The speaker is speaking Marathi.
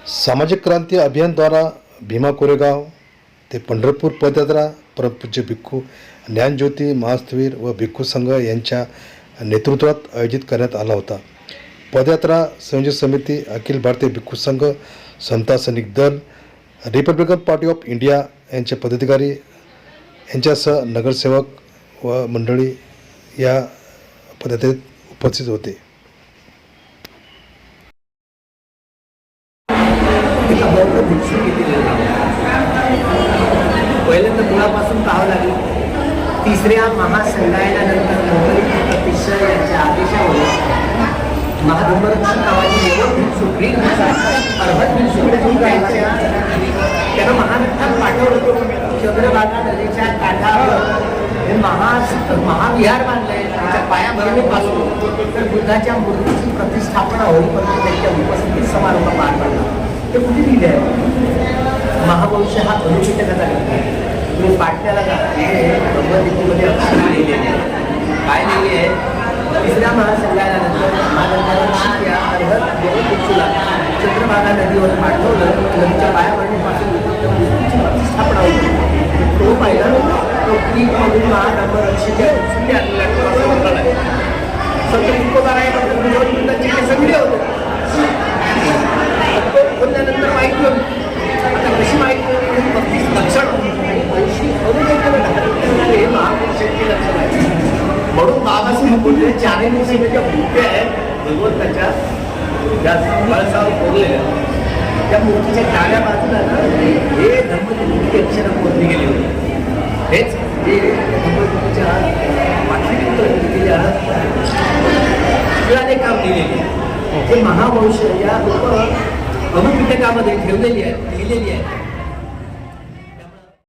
सामाजिक क्रांती अभियानद्वारा भीमा कोरेगाव ते पंढरपूर पदयात्रा परमपूज्य भिक्खू ज्ञानज्योती महास्थवीर व भिक्खू संघ यांच्या नेतृत्वात आयोजित करण्यात आला होता। पदयात्रा संयोजक समिती अखिल भारतीय भिक्खू संघ, समता सैनिक दल, रिपब्लिकन पार्टी ऑफ इंडिया यांचे पदाधिकारी यांच्यासह नगरसेवक व मंडळी या पदयात्रेत उपस्थित होते। पहिल्यांदा मुळापासून पाहावं लागेल। तिसऱ्या महासंघायनानंतर मुंबई प्रतिष्ठा यांच्या आदेशावर महाधर्मरक्षक नावाची व्यवस्थित सुप्रीम त्यांना महाराष्ट्रात पाठवलं होतं। चंद्रभागा नदीच्या काठावर हे महाविहार बांधलंय। त्याच्या पायाभरणीपासून तर बुद्धाच्या मूर्तीची प्रतिष्ठापना होईपर्यंत त्यांच्या उपस्थितीत समारंभ पार पडला। ते कुठे लिहिले आहे? महावंश हा अनुचितकाचा ग्रंथ आहे। तुम्ही पाठण्याला भगवद्गीतेमध्ये अक्षर लिहिले काय लिहिले आहे? तिसऱ्या महासंघायनानंतर महागंधाच्या अर्हत भिक्षूला चंद्रभागा नदीवर पाठवलं। नदीच्या पायाभरणीपासून प्रतिष्ठापना होती। तो पाहिला तो मधून महाधर्मरक्षक संत तुकोबारायांचे सगळे होते। बोलल्यानंतर माहिती होती आता कशी माहिती होती? 35 लक्षण हे महापुरुषांची लक्षण आहे। म्हणून बाबासाहेब बोलले चारही दिवसाच्या मूर्त्या आहेत भगवंताच्या ज्या बाळासाहेब बोलले त्या मूर्तीच्या डाव्या बाजूला हे धर्मनिधी अक्षर कोरली गेली होती। हेच जे भगवंताच्या पाठीच्या काम लिहिलेले ते महावंश या अनुपिटकामध्ये ठेवलेली आहे, लिहिलेली आहे।